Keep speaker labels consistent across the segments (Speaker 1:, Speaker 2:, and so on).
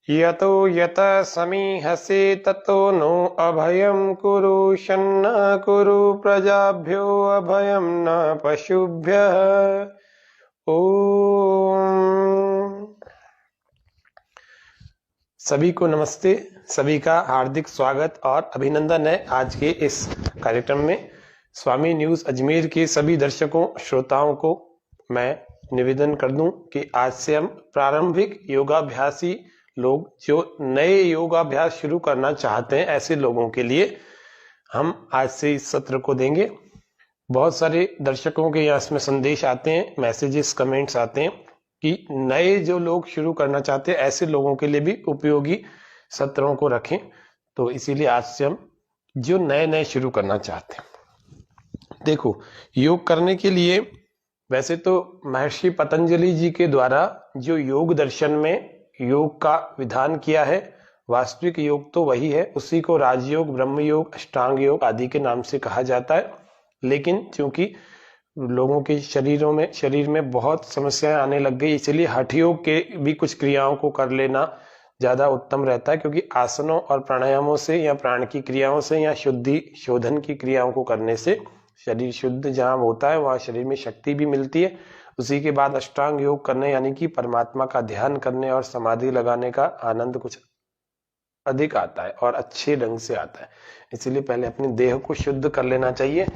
Speaker 1: यतो यतः समीहसे ततो नो अभयं कुरु शन्न कुरु प्रजाभ्यो अभयं न पशुभ्यः। ओम। सभी को नमस्ते, सभी का हार्दिक स्वागत और अभिनंदन है। आज के इस कार्यक्रम में स्वामी न्यूज अजमेर के सभी दर्शकों श्रोताओं को मैं निवेदन कर दूं कि आज से हम प्रारंभिक योगाभ्यासी लोग जो नए योगाभ्यास शुरू करना चाहते हैं ऐसे लोगों के लिए हम आज से इस सत्र को देंगे। बहुत सारे दर्शकों के यहाँ इसमें संदेश आते हैं, मैसेजेस, कमेंट्स आते हैं कि नए जो लोग शुरू करना चाहते हैं ऐसे लोगों के लिए भी उपयोगी सत्रों को रखें। तो इसीलिए आज से हम जो नए नए शुरू करना चाहते हैं, देखो योग करने के लिए वैसे तो महर्षि पतंजलि जी के द्वारा जो योग दर्शन में योग का विधान किया है, वास्तविक योग तो वही है। उसी को राजयोग, ब्रह्म योग, अष्टांग योग आदि के नाम से कहा जाता है। लेकिन क्योंकि लोगों के शरीर में बहुत समस्याएं आने लग गई, इसलिए हठ योग के भी कुछ क्रियाओं को कर लेना ज्यादा उत्तम रहता है। क्योंकि आसनों और प्राणायामों से या प्राण की क्रियाओं से या शुद्धि शोधन की क्रियाओं को करने से शरीर शुद्ध जहां होता है वहां शरीर में शक्ति भी मिलती है। उसी के बाद अष्टांग योग करने यानी कि परमात्मा का ध्यान करने और समाधि लगाने का आनंद कुछ अधिक आता है और अच्छे ढंग से आता है। इसलिए पहले अपने देह को शुद्ध कर लेना चाहिए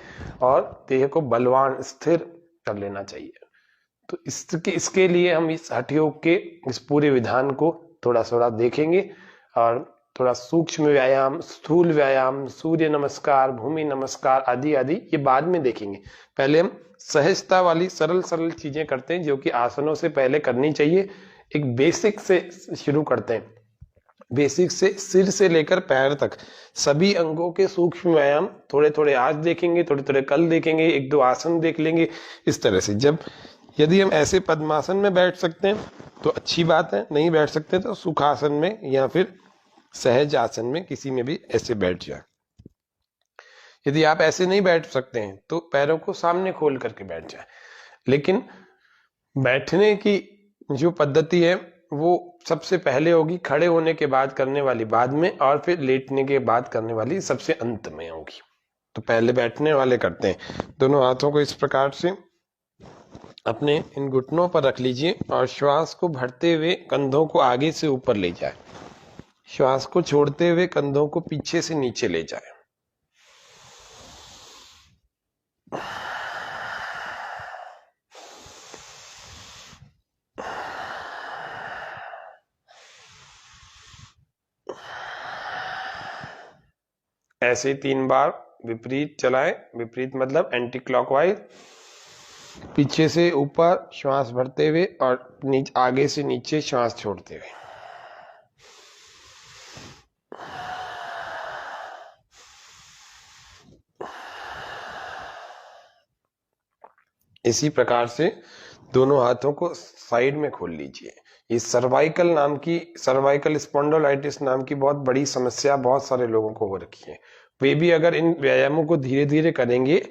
Speaker 1: और देह को बलवान स्थिर कर लेना चाहिए। तो इसके लिए हम इस हठ योग के इस पूरे विधान को थोड़ा थोड़ा देखेंगे और थोड़ा सूक्ष्म व्यायाम, स्थूल व्यायाम, सूर्य नमस्कार, भूमि नमस्कार आदि आदि ये बाद में देखेंगे। पहले हम सहजता वाली सरल सरल चीजें करते हैं जो कि आसनों से पहले करनी चाहिए। एक बेसिक से शुरू करते हैं। बेसिक से सिर से लेकर पैर तक सभी अंगों के सूक्ष्म व्यायाम थोड़े थोड़े आज देखेंगे, थोड़े थोड़े कल देखेंगे, एक दो आसन देख लेंगे। इस तरह से यदि हम ऐसे पद्मासन में बैठ सकते हैं तो अच्छी बात है, नहीं बैठ सकते तो सुखासन में या फिर सहज आसन में किसी में भी ऐसे बैठ जाए। यदि आप ऐसे नहीं बैठ सकते हैं तो पैरों को सामने खोल करके बैठ जाए। लेकिन बैठने की जो पद्धति है वो सबसे पहले होगी, खड़े होने के बाद करने वाली बाद में, और फिर लेटने के बाद करने वाली सबसे अंत में होगी। तो पहले बैठने वाले करते हैं। दोनों हाथों को इस प्रकार से अपने इन घुटनों पर रख लीजिए और श्वास को भरते हुए कंधों को आगे से ऊपर ले जाए। श्वास को छोड़ते हुए कंधों को पीछे से नीचे ले जाए। ऐसे 3 बार विपरीत चलाएं। विपरीत मतलब एंटी क्लॉकवाइज। पीछे से ऊपर श्वास भरते हुए और आगे से नीचे श्वास छोड़ते हुए। इसी प्रकार से दोनों हाथों को साइड में खोल लीजिए। ये सर्वाइकल स्पॉन्डिलोलाइटिस नाम की बहुत बड़ी समस्या बहुत सारे लोगों को हो रखी है। वे भी अगर इन व्यायामों को धीरे धीरे करेंगे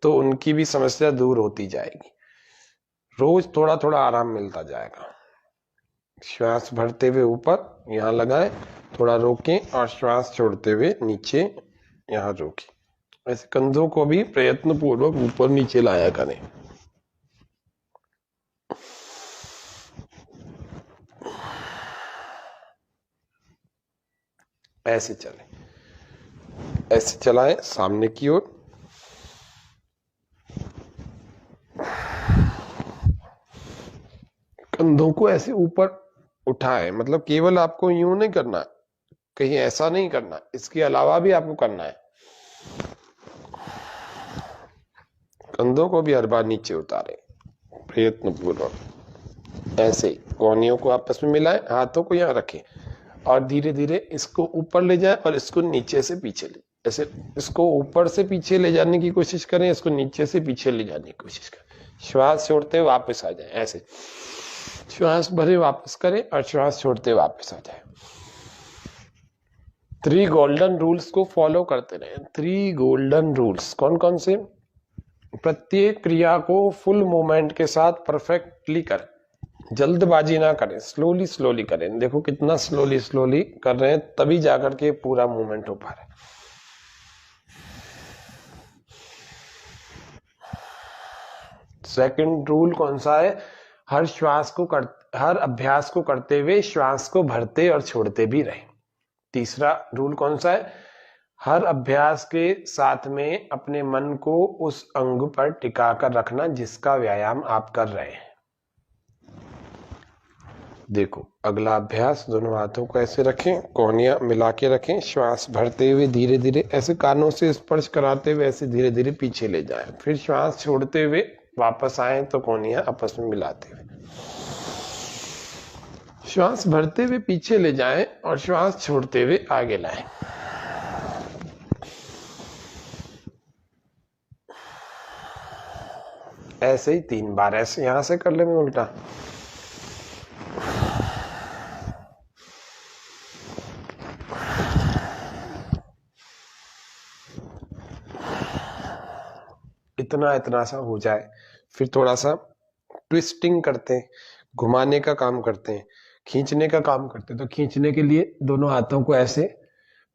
Speaker 1: तो उनकी भी समस्या दूर होती जाएगी। रोज थोड़ा थोड़ा आराम मिलता जाएगा। श्वास भरते हुए ऊपर यहाँ लगाएं, थोड़ा रोकें और श्वास छोड़ते हुए नीचे यहाँ रोकें। ऐसे कंधों को भी प्रयत्न पूर्वक ऊपर नीचे लाया करें। ऐसे चले, ऐसे चलाएं सामने की ओर। कंधों को ऐसे ऊपर उठाएं, मतलब केवल आपको यूं नहीं करना, कहीं ऐसा नहीं करना, इसके अलावा भी आपको करना है। कंधों को भी हर बार नीचे उतारें प्रयत्न पूर्वक। ऐसे कोहनियों को आपस में मिलाएं, हाथों को यहाँ रखें और धीरे धीरे इसको ऊपर ले जाएं और इसको नीचे से पीछे ले। ऐसे इसको ऊपर से पीछे ले जाने की कोशिश करें, इसको नीचे से पीछे ले जाने की कोशिश करें। श्वास छोड़ते हुए वापस आ जाए। ऐसे श्वास भरे वापस करें और श्वास छोड़ते हुए वापस आ जाए। 3 गोल्डन रूल्स को फॉलो करते रहे। 3 गोल्डन रूल्स कौन कौन से? प्रत्येक क्रिया को फुल मूवमेंट के साथ परफेक्टली करें, जल्दबाजी ना करें, स्लोली स्लोली करें। देखो कितना स्लोली स्लोली कर रहे हैं, तभी जाकर के पूरा मूवमेंट हो पा रहा है। सेकंड रूल कौन सा है? हर अभ्यास को करते हुए श्वास को भरते और छोड़ते भी रहे। तीसरा रूल कौन सा है? हर अभ्यास के साथ में अपने मन को उस अंग पर टिका कर रखना जिसका व्यायाम आप कर रहे हैं। देखो अगला अभ्यास, दोनों हाथों को ऐसे रखें, कोहनियां मिला के रखें, श्वास भरते हुए धीरे धीरे ऐसे कानों से स्पर्श कराते हुए ऐसे धीरे धीरे पीछे ले जाएं, फिर श्वास छोड़ते हुए वापस आए तो कोहनियां आपस में मिलाते हुए श्वास भरते हुए पीछे ले जाएं और श्वास छोड़ते हुए आगे लाएं। ऐसे ही 3 बार। ऐसे यहां से कर लेंगे उल्टा। इतना इतना सा हो जाए, फिर थोड़ा सा ट्विस्टिंग करते हैं, घुमाने का काम करते हैं, खींचने का काम करते हैं। तो खींचने के लिए दोनों हाथों को ऐसे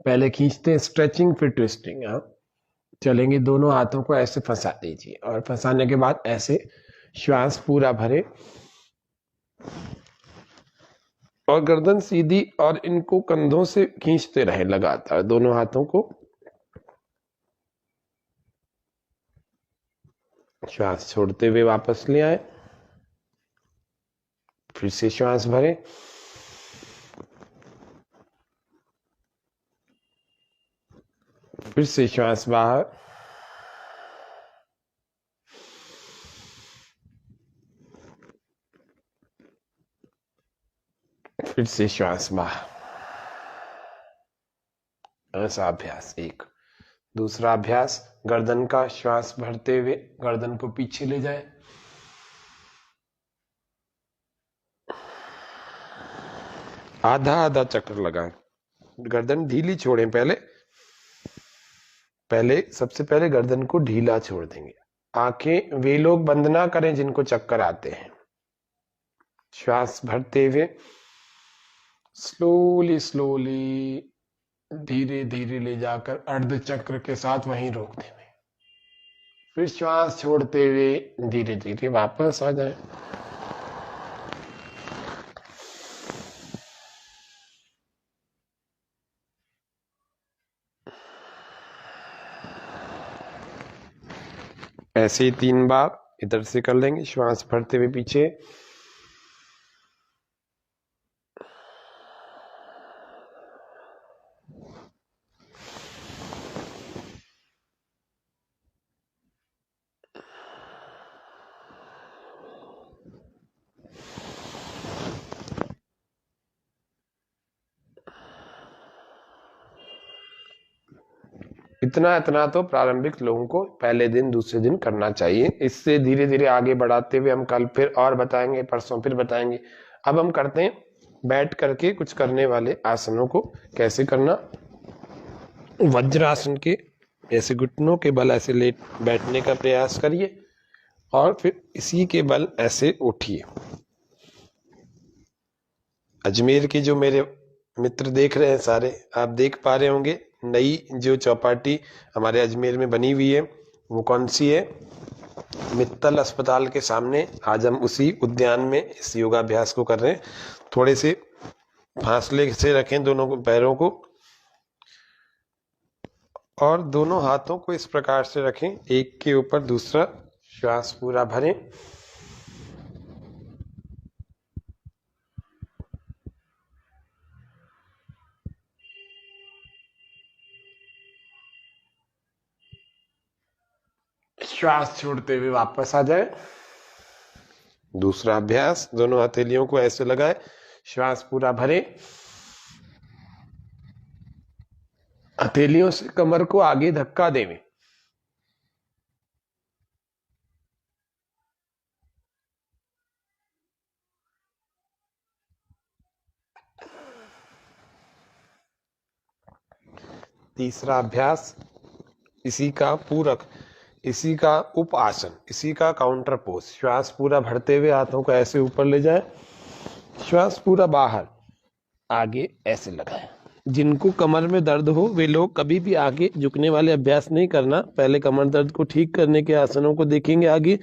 Speaker 1: पहले खींचते हैं, स्ट्रेचिंग फिर ट्विस्टिंग। हाँ चलेंगे, दोनों हाथों को ऐसे फंसा दीजिए और फंसाने के बाद ऐसे श्वास पूरा भरे और गर्दन सीधी और इनको कंधों से खींचते रहे लगातार दोनों हाथों को। श्वास छोड़ते हुए वापस ले आए, फिर से श्वास भरे, फिर से श्वास बाहर, फिर से श्वास बाहर। ऐसा अभ्यास एक। दूसरा अभ्यास, गर्दन का श्वास भरते हुए गर्दन को पीछे ले जाए, आधा आधा चक्कर लगाएं, गर्दन ढीली छोड़ें। पहले सबसे पहले गर्दन को ढीला छोड़ देंगे। आंखें वे लोग बंद ना करें जिनको चक्कर आते हैं। श्वास भरते हुए स्लोली स्लोली धीरे धीरे ले जाकर अर्ध चक्र के साथ वहीं रोक देंगे, फिर श्वास छोड़ते हुए धीरे धीरे वापस आ जाए। ऐसे ही 3 बार इधर से कर लेंगे, श्वास भरते हुए पीछे, इतना इतना तो प्रारंभिक लोगों को पहले दिन दूसरे दिन करना चाहिए। इससे धीरे धीरे आगे बढ़ाते हुए हम कल फिर और बताएंगे, परसों फिर बताएंगे। अब हम करते हैं बैठ करके कुछ करने वाले आसनों को कैसे करना। वज्रासन के ऐसे घुटनों के बल ऐसे लेट बैठने का प्रयास करिए और फिर इसी के बल ऐसे उठिए। अजमेर के जो मेरे मित्र देख रहे हैं सारे, आप देख पा रहे होंगे नई जो चौपाटी हमारे अजमेर में बनी हुई है वो कौन सी है? मित्तल अस्पताल के सामने। आज हम उसी उद्यान में इस योगाभ्यास को कर रहे हैं। थोड़े से फासले से रखें दोनों पैरों को और दोनों हाथों को इस प्रकार से रखें, एक के ऊपर दूसरा। श्वास पूरा भरें, श्वास छोड़ते हुए वापस आ जाए। दूसरा अभ्यास, दोनों हथेलियों को ऐसे लगाए, श्वास पूरा भरे, हथेलियों से कमर को आगे धक्का देवें। तीसरा अभ्यास इसी का पूरक, इसी का उप आसन, इसी का काउंटर पोज। श्वास पूरा भरते हुए हाथों को ऐसे ऊपर ले जाए, श्वास पूरा बाहर, आगे ऐसे लगाए। जिनको कमर में दर्द हो वे लोग कभी भी आगे झुकने वाले अभ्यास नहीं करना, पहले कमर दर्द को ठीक करने के आसनों को देखेंगे आगे।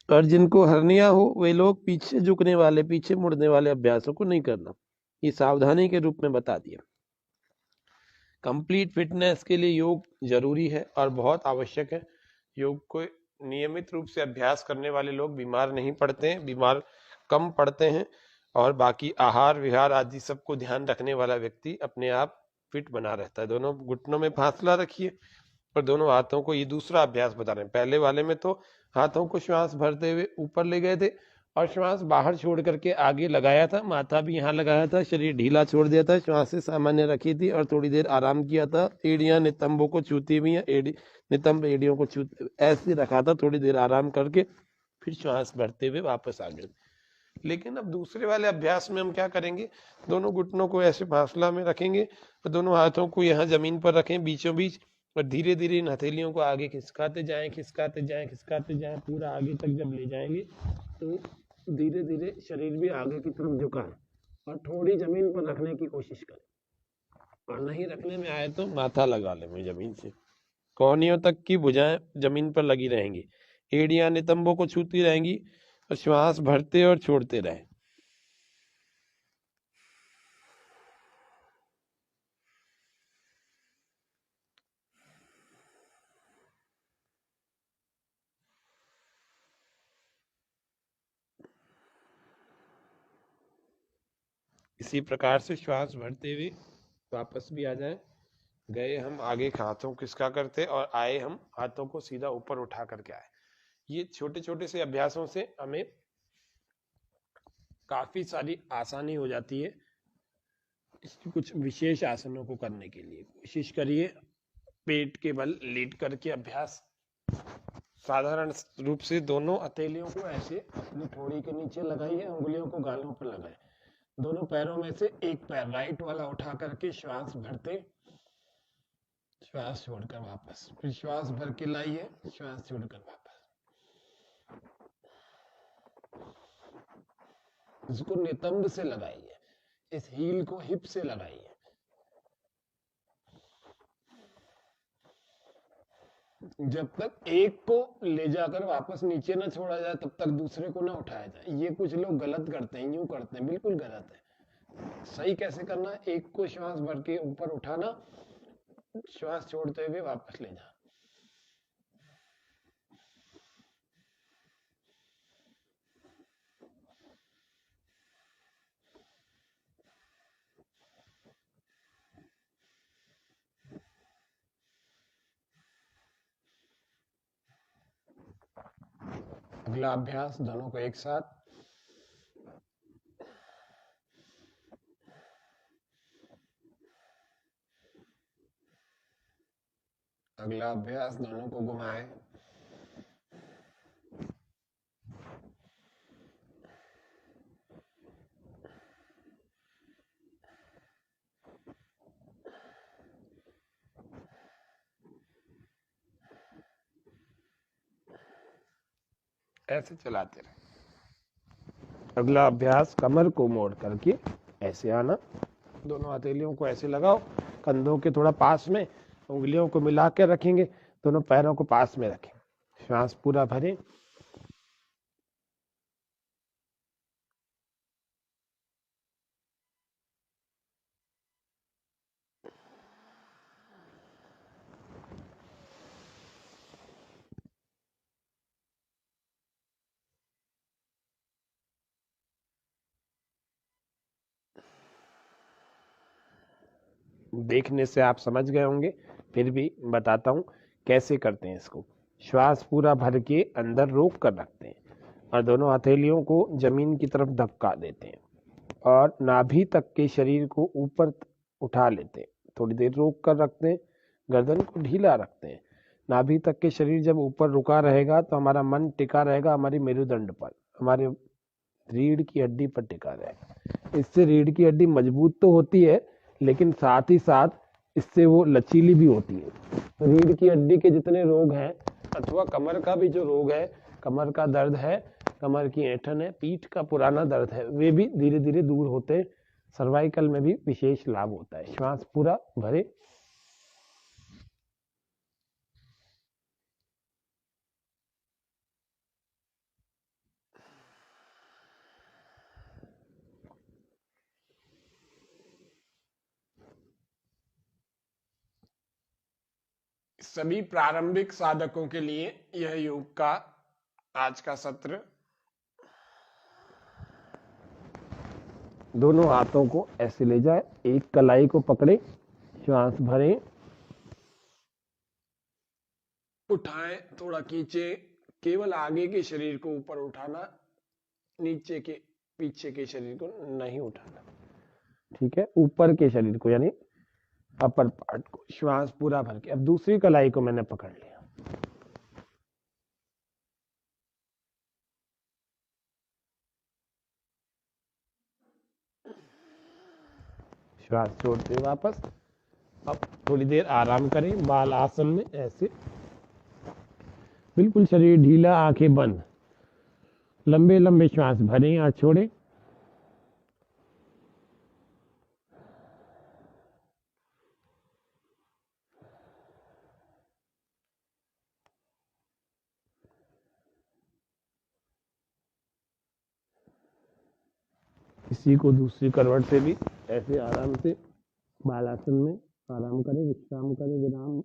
Speaker 1: और जिनको हर्निया हो वे लोग पीछे झुकने वाले, पीछे मुड़ने वाले अभ्यासों को नहीं करना। ये सावधानी के रूप में बता दिया। कंप्लीट फिटनेस के लिए योग जरूरी है और बहुत आवश्यक है। योग को नियमित रूप से अभ्यास करने वाले लोग बीमार नहीं पड़ते हैं, बीमार कम पड़ते हैं। और बाकी आहार विहार आदि सबको ध्यान रखने वाला व्यक्ति अपने आप फिट बना रहता है। दोनों घुटनों में फासला रखिए और दोनों हाथों को, ये दूसरा अभ्यास बता रहे हैं। पहले वाले में तो हाथों को श्वास भरते हुए ऊपर ले गए थे और श्वास बाहर छोड़ करके आगे लगाया था, माथा भी यहाँ लगाया था, शरीर ढीला छोड़ दिया था, श्वास से सामान्य रखी थी और थोड़ी देर आराम किया था। एड़ियां नितंबों को छूती हुई हैं, नितंब एड़ियों को छूते ऐसे रखा था, थोड़ी देर आराम करके फिर श्वास भरते हुए वापस आ गए। लेकिन अब दूसरे वाले अभ्यास में हम क्या करेंगे, दोनों घुटनों को ऐसे फासला में रखेंगे और दोनों हाथों को यहाँ जमीन पर रखें बीचों बीच, और धीरे धीरे इन हथेलियों को आगे खिसकाते जाएं, खिसकाते जाएं, खिसकाते जाएं, पूरा आगे तक जब ले जाएंगे तो धीरे धीरे शरीर भी आगे की तरफ झुकाएं और थोड़ी जमीन पर रखने की कोशिश करें। और नहीं रखने में आए तो माथा लगा लें जमीन से, कोहनियों तक की भुजाएं जमीन पर लगी रहेंगी, एड़ियां नितंबों को छूती रहेंगी और श्वास भरते और छोड़ते रहें। इसी प्रकार से श्वास भरते हुए वापस भी आ जाए। गए हम आगे हाथों खिसका करते और आए हम हाथों को सीधा ऊपर उठा करके आए। ये छोटे छोटे से अभ्यासों से हमें काफी सारी आसानी हो जाती है। कुछ विशेष आसनों को करने के लिए कोशिश करिए। पेट के बल लेट करके अभ्यास, साधारण रूप से दोनों हथेलियों को ऐसे अपनी ठोड़ी के नीचे लगाइए, उंगलियों को गालों पर लगाए। दोनों पैरों में से एक पैर राइट वाला उठा करके श्वास भरते, श्वास छोड़कर वापस, फिर श्वास भर के लाइए, श्वास छोड़कर वापस। इसको नितंब से लगाइए, इस हील को हिप से लगाइए। जब तक एक को ले जाकर वापस नीचे ना छोड़ा जाए तब तक दूसरे को ना उठाया जाए। ये कुछ लोग गलत करते हैं, यूं करते हैं, बिल्कुल गलत है। सही कैसे करना है, एक को श्वास भर के ऊपर उठाना, श्वास छोड़ते हुए वापस ले जाना। अगला अभ्यास दोनों को एक साथ। अगला अभ्यास दोनों को घुमाए। ऐसे चलाते रहे। अगला अभ्यास कमर को मोड़ करके ऐसे आना, दोनों हथेलियों को ऐसे लगाओ, कंधों के थोड़ा पास में, उंगलियों को मिला के रखेंगे, दोनों पैरों को पास में रखें, श्वास पूरा भरें। देखने से आप समझ गए होंगे, फिर भी बताता हूं कैसे करते हैं इसको। श्वास पूरा भर के अंदर रोक कर रखते हैं और दोनों हथेलियों को जमीन की तरफ धक्का देते हैं और नाभि तक के शरीर को ऊपर उठा लेते हैं। थोड़ी देर रोक कर रखते हैं, गर्दन को ढीला रखते हैं। नाभि तक के शरीर जब ऊपर रुका रहेगा तो हमारा मन टिका रहेगा हमारी मेरुदंड पर, हमारे रीढ़ की हड्डी पर टिका रहेगा। इससे रीढ़ की हड्डी मजबूत तो होती है, लेकिन साथ ही साथ इससे वो लचीली भी होती है। रीढ़ की हड्डी के जितने रोग हैं अथवा कमर का भी जो रोग है, कमर का दर्द है, कमर की ऐंठन है, पीठ का पुराना दर्द है, वे भी धीरे धीरे दूर होते हैं। सर्वाइकल में भी विशेष लाभ होता है। श्वास पूरा भरे। सभी प्रारंभिक साधकों के लिए यह योग का आज का सत्र। दोनों हाथों को ऐसे ले जाए, एक कलाई को पकड़े, श्वास भरें, उठाएं, थोड़ा खींचे, केवल आगे के शरीर को ऊपर उठाना, नीचे के पीछे के शरीर को नहीं उठाना। ठीक है, ऊपर के शरीर को यानी अपर पार्ट को, श्वास पूरा भर के। अब दूसरी कलाई को मैंने पकड़ लिया, श्वास छोड़ते वापस। अब थोड़ी देर आराम करें बाल आसन में, ऐसे बिल्कुल शरीर ढीला, आंखें बंद, लंबे लंबे श्वास भरें या छोड़ें। इसी को दूसरी करवट से भी ऐसे आराम से बालासन में आराम करें, विश्राम करें, विराम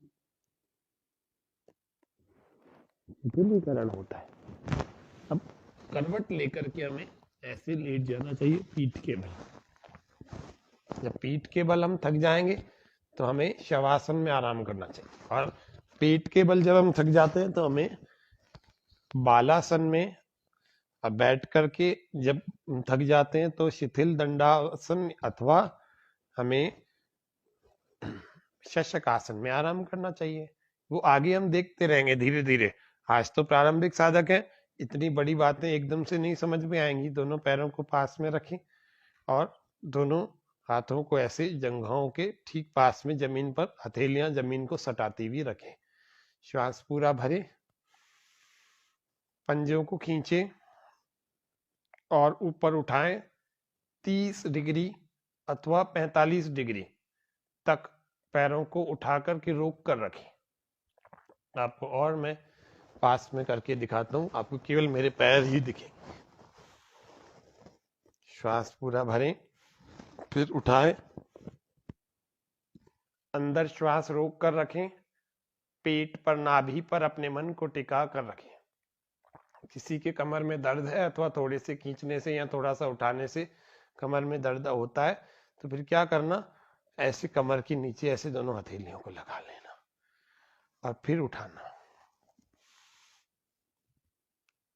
Speaker 1: शिथिलीकरण होता है। अब करवट लेकर के हमें ऐसे लेट जाना चाहिए पीठ के बल। जब पीठ के बल हम थक जाएंगे तो हमें शवासन में आराम करना चाहिए, और पीठ के बल जब हम थक जाते हैं तो हमें बालासन में बैठ करके जब थक जाते हैं तो शिथिल दंडासन अथवा हमें शशक आसन में आराम करना चाहिए। वो आगे हम देखते रहेंगे धीरे धीरे। आज तो प्रारंभिक साधक है, इतनी बड़ी बातें एकदम से नहीं समझ में आएंगी। दोनों पैरों को पास में रखें और दोनों हाथों को ऐसे जंघों के ठीक पास में जमीन पर, हथेलियां जमीन को सटाती हुई रखें। श्वास पूरा भरे, पंजों को खींचे और ऊपर उठाएं। 30 डिग्री अथवा 45 डिग्री तक पैरों को उठा करके रोक कर रखें। आपको और मैं पास में करके दिखाता हूं, आपको केवल मेरे पैर ही दिखेंगे। श्वास पूरा भरें, फिर उठाएं, अंदर श्वास रोक कर रखें, पेट पर, नाभि पर अपने मन को टिका कर रखें। किसी के कमर में दर्द है अथवा थोड़े से खींचने से या थोड़ा सा उठाने से कमर में दर्द होता है, तो फिर क्या करना, ऐसे कमर के नीचे ऐसे दोनों हथेलियों को लगा लेना और फिर उठाना।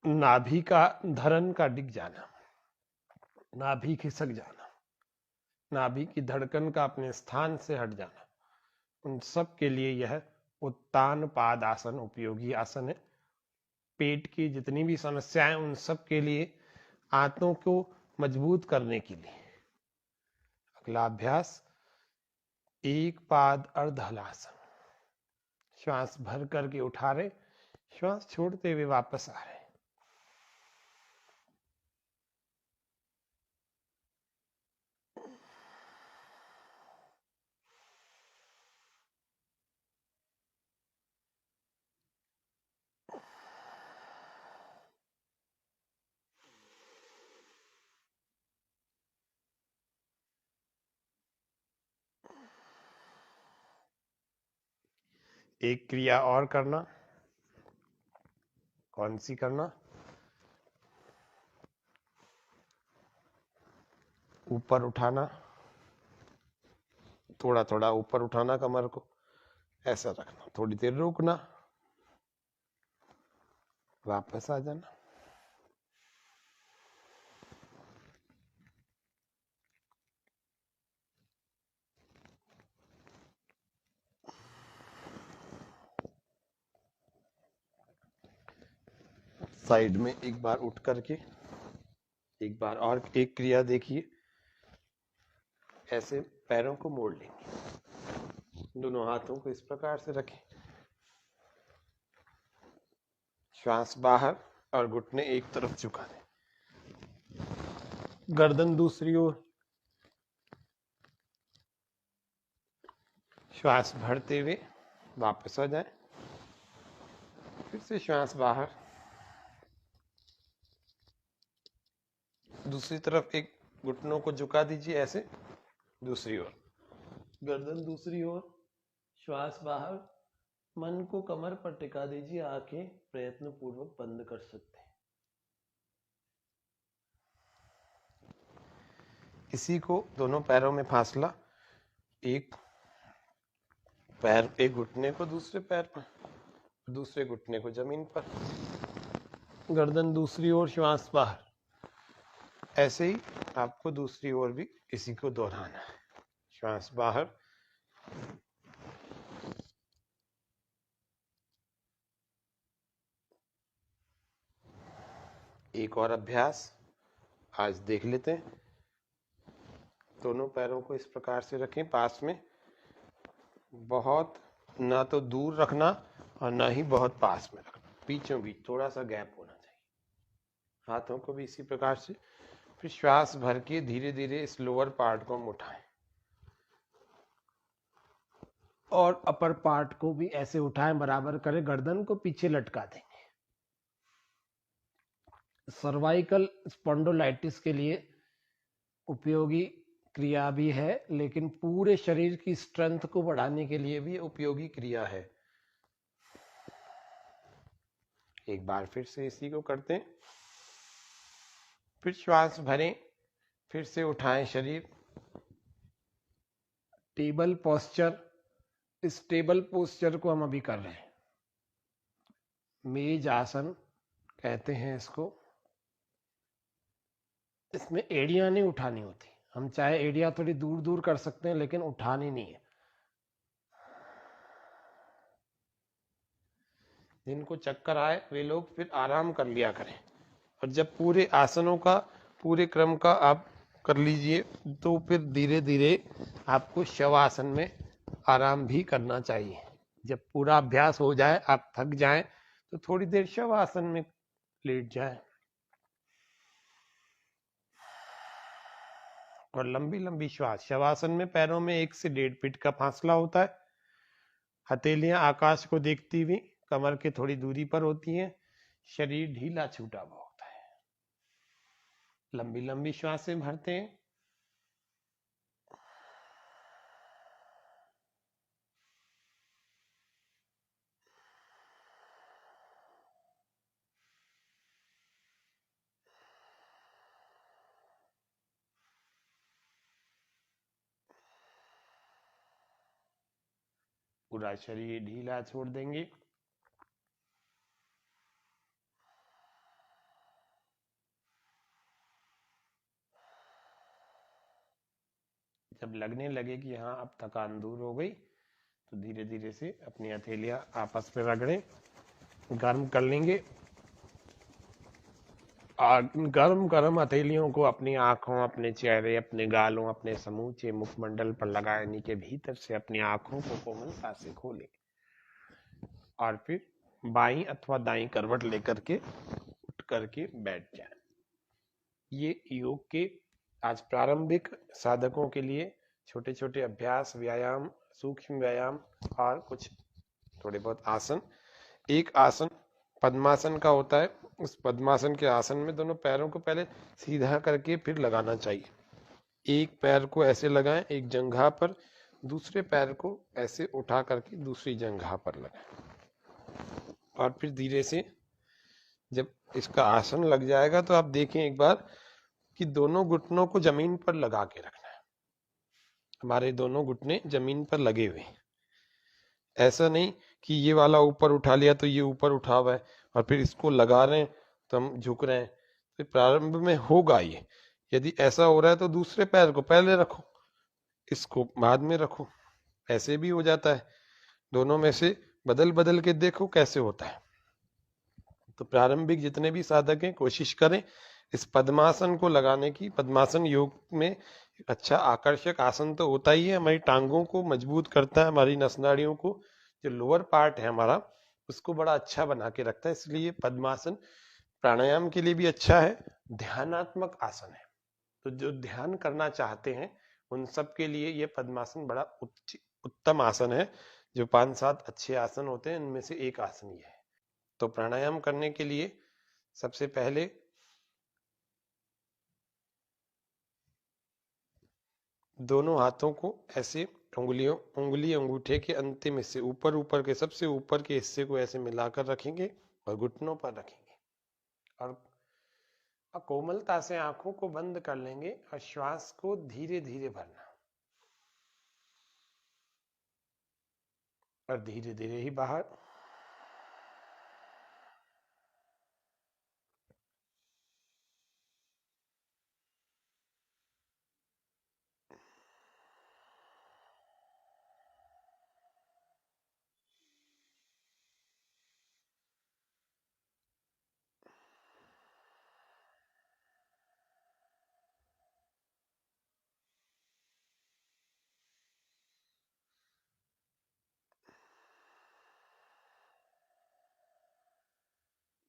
Speaker 1: नाभि का धरन का डिग जाना, नाभि खिसक जाना, नाभि की धड़कन का अपने स्थान से हट जाना, उन सब के लिए यह उत्तान पाद आसन उपयोगी आसन है। पेट की जितनी भी समस्याएं, उन सब के लिए, आंतों को मजबूत करने के लिए। अगला अभ्यास, एक पाद अर्ध हलासन। श्वास भर करके उठा रहे, श्वास छोड़ते हुए वापस आ रहे। एक क्रिया और करना। कौन सी करना, ऊपर उठाना, थोड़ा थोड़ा ऊपर उठाना, कमर को ऐसा रखना, थोड़ी देर रुकना, वापस आ जाना। साइड में एक बार उठ करके एक बार और एक क्रिया देखिए, ऐसे पैरों को मोड़ लेंगे, दोनों हाथों को इस प्रकार से रखें, श्वास बाहर और घुटने एक तरफ झुका दें, गर्दन दूसरी ओर, श्वास भरते हुए वापस आ जाए, फिर से श्वास बाहर, दूसरी तरफ एक घुटनों को झुका दीजिए ऐसे, दूसरी ओर, गर्दन दूसरी ओर, श्वास बाहर, मन को कमर पर टिका दीजिए, आंखें प्रयत्न पूर्वक बंद कर सकते हैं। इसी को दोनों पैरों में फासला, एक पैर, एक घुटने को दूसरे पैर पर, दूसरे घुटने को जमीन पर, गर्दन दूसरी ओर, श्वास बाहर। ऐसे ही आपको दूसरी ओर भी इसी को दोहराना है, श्वास बाहर, एक और अभ्यास आज देख लेते हैं। दोनों पैरों को इस प्रकार से रखें पास में, बहुत ना तो दूर रखना और ना ही बहुत पास में रखना, बीचों बीच थोड़ा सा गैप होना चाहिए। हाथों को भी इसी प्रकार से, फिर श्वास भर के धीरे धीरे इस लोअर पार्ट को हम उठाएं और अपर पार्ट को भी ऐसे उठाएं, बराबर करें, गर्दन को पीछे लटका देंगे। सर्वाइकल स्पॉन्डिलोलाइटिस के लिए उपयोगी क्रिया भी है, लेकिन पूरे शरीर की स्ट्रेंथ को बढ़ाने के लिए भी उपयोगी क्रिया है। एक बार फिर से इसी को करते हैं, फिर श्वास भरें, फिर से उठाएं शरीर, टेबल पोस्चर, इस टेबल पोस्चर को हम अभी कर रहे हैं, मेज आसन कहते हैं इसको। इसमें एड़ियां नहीं उठानी होती, हम चाहे एड़ियां थोड़ी दूर दूर कर सकते हैं, लेकिन उठानी नहीं है। जिनको चक्कर आए वे लोग फिर आराम कर लिया करें, और जब पूरे आसनों का, पूरे क्रम का आप कर लीजिए, तो फिर धीरे धीरे आपको शवासन में आराम भी करना चाहिए। जब पूरा अभ्यास हो जाए, आप थक जाएं, तो थोड़ी देर शवासन में लेट जाए और लंबी लंबी श्वास। शवासन में पैरों में 1 से 1.5 फीट का फासला होता है, हथेलियां आकाश को देखती हुई कमर के थोड़ी दूरी पर होती हैं, शरीर ढीला छूटा हुआ होता है। लंबी लंबी श्वासें भरते हैं, पूरा शरीर ढीला छोड़ देंगे। जब लगने लगे कि हाँ अब थकान दूर हो गई, तो धीरे धीरे से अपनी हथेलियां आपस में रगड़ें, गर्म कर लेंगे। गर्म गर्म हथेलियों को अपनी आंखों, अपने चेहरे, अपने गालों, अपने समूचे मुखमंडल पर लगाए, नीचे भीतर से अपनी आंखों को कोमलता से खोलें और फिर बाईं अथवा दाईं करवट लेकर के उठ करके बैठ जाए। ये योग के आज प्रारंभिक साधकों के लिए छोटे छोटे अभ्यास, व्यायाम, सूक्ष्म व्यायाम और कुछ थोड़े बहुत आसन। एक आसन पद्मासन का होता है, उस पद्मासन के आसन में दोनों पैरों को पहले सीधा करके फिर लगाना चाहिए। एक पैर को ऐसे लगाएं एक जंघा पर, दूसरे पैर को ऐसे उठा करके दूसरी जंघा पर लगाएं और फिर धीरे से जब इसका आसन लग जाएगा तो आप देखें एक बार कि दोनों घुटनों को जमीन पर लगा के रखना है। हमारे दोनों घुटने जमीन पर लगे हुए, ऐसा नहीं कि ये वाला ऊपर उठा लिया तो ये ऊपर उठा हुआ है और फिर इसको लगा रहे हैं तो हम झुक रहे हैं। तो प्रारंभ में होगा ये, यदि ऐसा हो रहा है तो दूसरे पैर को पहले रखो, इसको बाद में रखो, ऐसे भी हो जाता है। दोनों में से बदल बदल के देखो कैसे होता है। तो प्रारंभिक जितने भी साधक हैं कोशिश करें इस पद्मासन को लगाने की। पद्मासन योग में अच्छा आकर्षक आसन तो होता ही है, हमारी टांगों को मजबूत करता है, हमारी नस नाड़ियों को, जो लोअर पार्ट है हमारा उसको बड़ा अच्छा बना के रखता है। इसलिए पद्मासन प्राणायाम के लिए भी अच्छा है, ध्यानात्मक आसन है। तो जो ध्यान करना चाहते हैं उन सब के लिए ये पद्मासन बड़ा उत्तम आसन है। जो 5-7 अच्छे आसन होते हैं इनमें से एक आसन ये है। तो प्राणायाम करने के लिए सबसे पहले दोनों हाथों को ऐसे उंगली अंगूठे के अंतिम हिस्से ऊपर के सबसे ऊपर के हिस्से को ऐसे मिलाकर रखेंगे और घुटनों पर रखेंगे और कोमलता से आंखों को बंद कर लेंगे और श्वास को धीरे धीरे भरना और धीरे धीरे ही बाहर।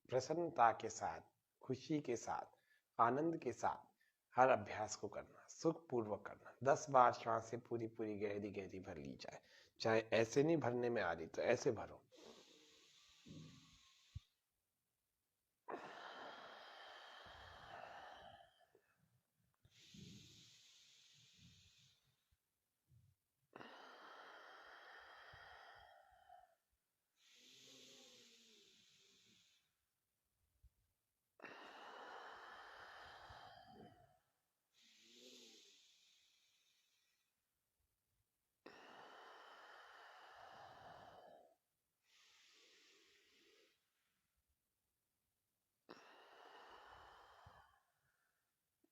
Speaker 1: प्रसन्नता के साथ, खुशी के साथ, आनंद के साथ हर अभ्यास को करना, सुख पूर्वक करना। 10 बार सांसें पूरी पूरी गहरी गहरी भर ली जाए। चाहे ऐसे नहीं भरने में आ रही तो ऐसे भरो।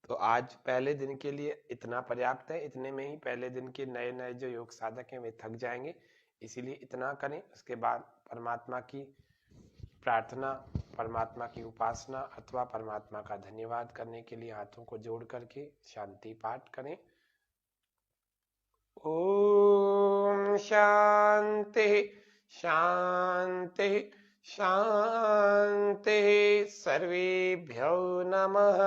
Speaker 1: तो आज पहले दिन के लिए इतना पर्याप्त है। इतने में ही पहले दिन के नए नए जो योग साधक हैं वे थक जाएंगे, इसीलिए इतना करें। उसके बाद परमात्मा की प्रार्थना, परमात्मा की उपासना अथवा परमात्मा का धन्यवाद करने के लिए हाथों को जोड़ करके शांति पाठ करें। ओम शांति शांति शांति सर्वेभ्यो नमः।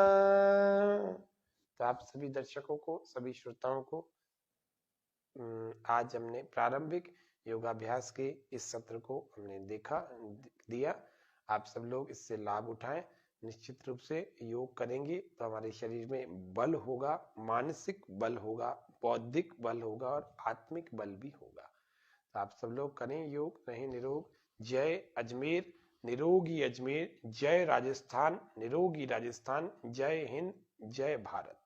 Speaker 1: तो आप सभी दर्शकों को, सभी श्रोताओं को आज हमने प्रारंभिक योगाभ्यास के इस सत्र को हमने दिया। आप सब लोग इससे लाभ उठाएं। निश्चित रूप से योग करेंगे तो हमारे शरीर में बल होगा, मानसिक बल होगा, बौद्धिक बल होगा और आत्मिक बल भी होगा। तो आप सब लोग करें योग, रहें निरोग। जय अजमेर, निरोगी अजमेर। जय राजस्थान, निरोगी राजस्थान। जय हिंद, जय भारत।